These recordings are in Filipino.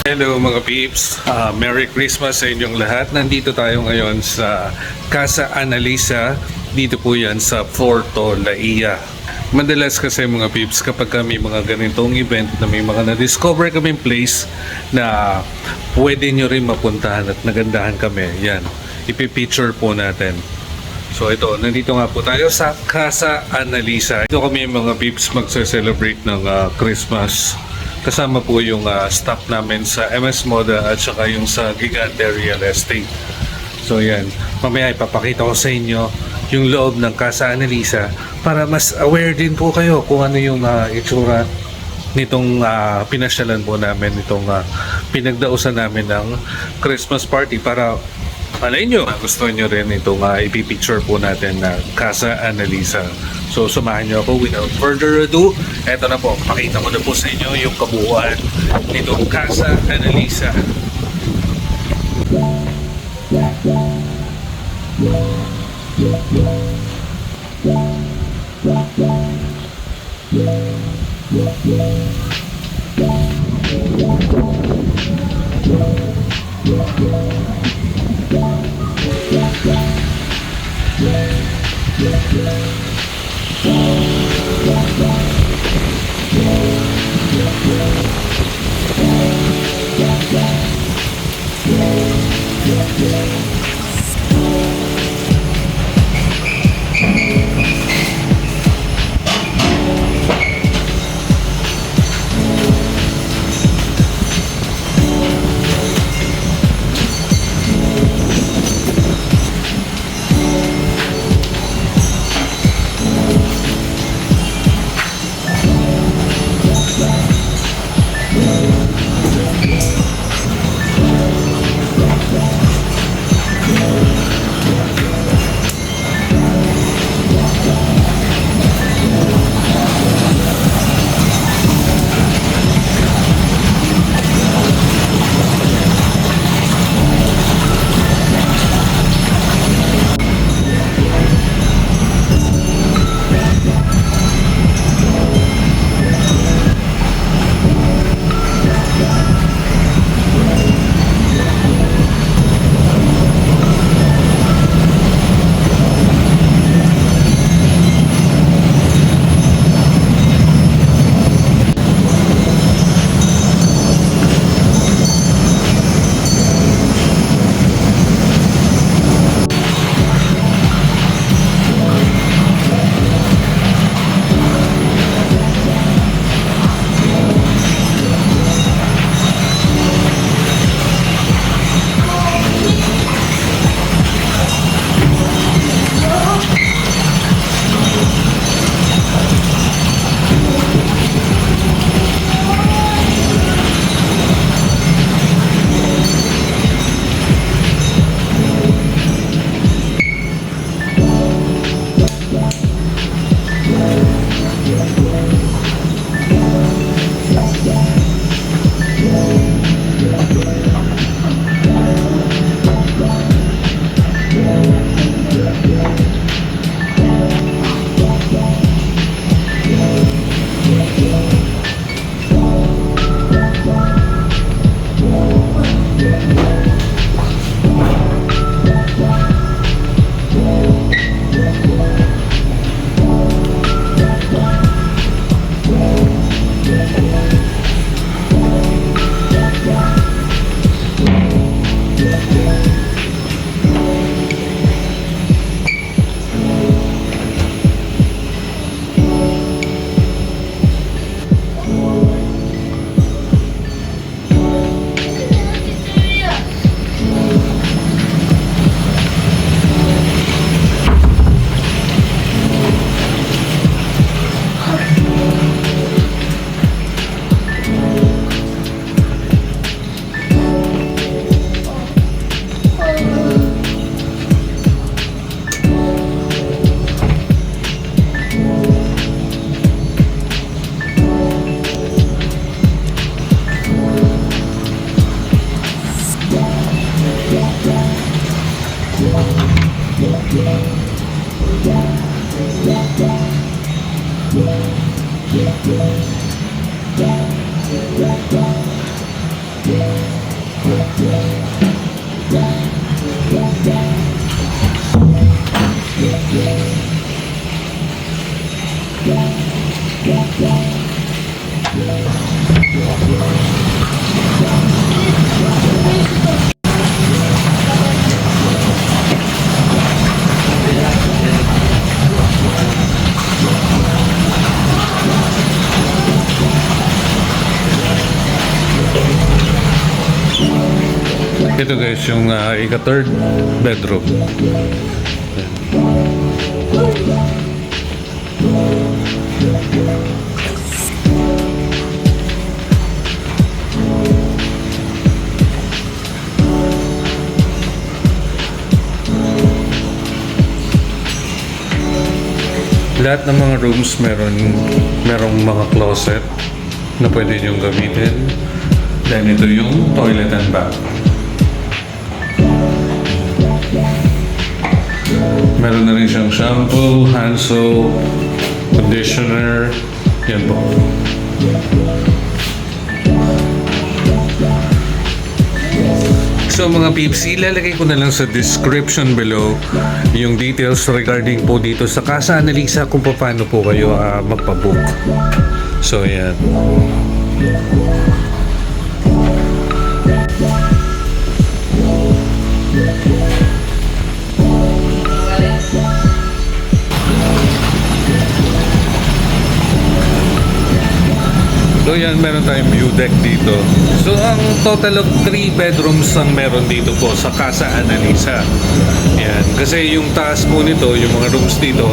Hello mga peeps, Merry Christmas sa inyong lahat. Nandito tayo ngayon sa Casa Annalisa. Dito po yan sa Porto Laia. Madalas kasi mga peeps, kapag may mga ganitong event na may mga na-discover kaming place na pwede nyo rin mapuntahan at nagandahan kami, yan, ipipicture po natin. So ito, nandito nga po tayo sa Casa Annalisa. Ito kami mga peeps magse-celebrate ng Christmas. Kasama po yung staff namin sa MS Moda at saka yung sa Gigante Real Estate. So yan, mamaya ipapakita ko sa inyo yung loob ng Casa Annalisa para mas aware din po kayo kung ano yung itsura nitong pinasyalan po namin, itong pinagdausan namin ng Christmas party para malay nyo, gusto nyo rin itong ipipicture po natin na Casa Annalisa. So sumahan nyo ako without further ado. Eto na po, pakita ko na po sa inyo yung kabuuan nitong Casa Annalisa. Ito guys, yung ika-third bedroom. Lahat ng mga rooms merong mga closet na pwede niyong gamitin. Then ito yung toilet and bath. Meron na rin siyang shampoo, hand soap, conditioner. Yan po. So mga peeps, ilalagay ko na lang sa description below yung details regarding po dito sa Casa Annalisa kung paano po kayo magpabook. So yan. So yan, meron tayong view deck dito. So ang total of 3 bedrooms ang meron dito po sa Casa Annalisa. Yan. Kasi yung taas po nito, yung mga rooms dito,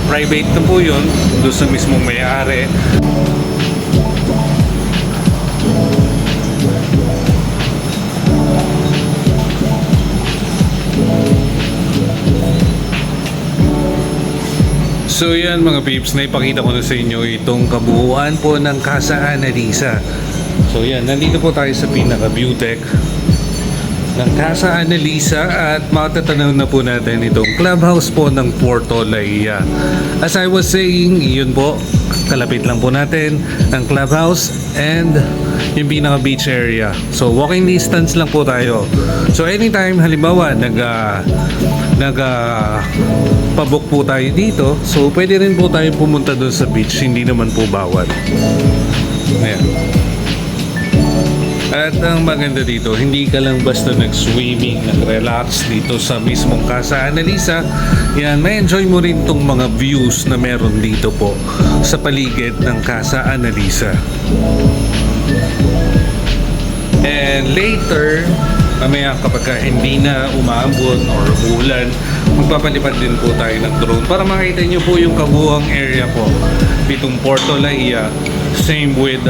private na po yun, doon sa mismong may-ari. So yan mga peeps, naipakita ko na sa inyo itong kabuuan po ng Casa Annalisa. So yan, nandito po tayo sa pinaka view deck ng Casa Annalisa at matatanaw na po natin itong clubhouse po ng Puerto Laia. As I was saying, yun po, kalapit lang po natin ang clubhouse and yung pinaka beach area. So walking distance lang po tayo. So anytime halimbawa pabook po tayo dito, so pwede rin po tayo pumunta doon sa beach, hindi naman po bawal. Ayan. At ang maganda dito, hindi ka lang basta nag-swimming, nag-relax dito sa mismong Casa Annalisa. Yan, may enjoy mo rin tong mga views na meron dito po sa paligid ng Casa Annalisa. And later, mamaya kapag hindi na umaambon or umuulan, magpapalipad din po tayo ng drone para makita nyo po yung kabuuang area po ditong Puerto Laia. Same with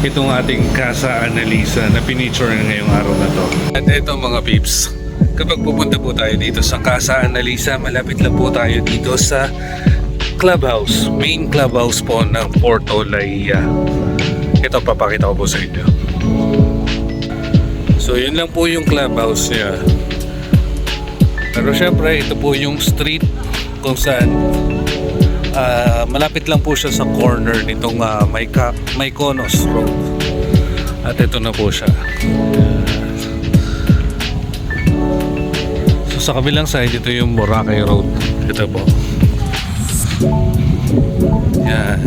itong ating Casa Annalisa na pinicture na ngayong araw na to. At ito mga peeps, kapag pupunta po tayo dito sa Casa Annalisa, malapit lang po tayo dito sa clubhouse, main clubhouse po ng Puerto Laia. Ito, papakita ko po sa inyo. So yun lang po yung clubhouse niya. Pero syempre ito po yung street kung saan malapit lang po siya sa corner nitong Mykonos Road. At ito na po siya. So sa kabilang side, ito yung Boracay Road. Ito po. Yan.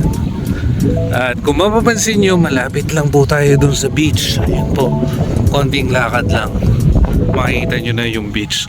At kung mapapansin nyo, malapit lang po tayo dun sa beach. Ayan po, konting lakad lang, makikita nyo na yung beach.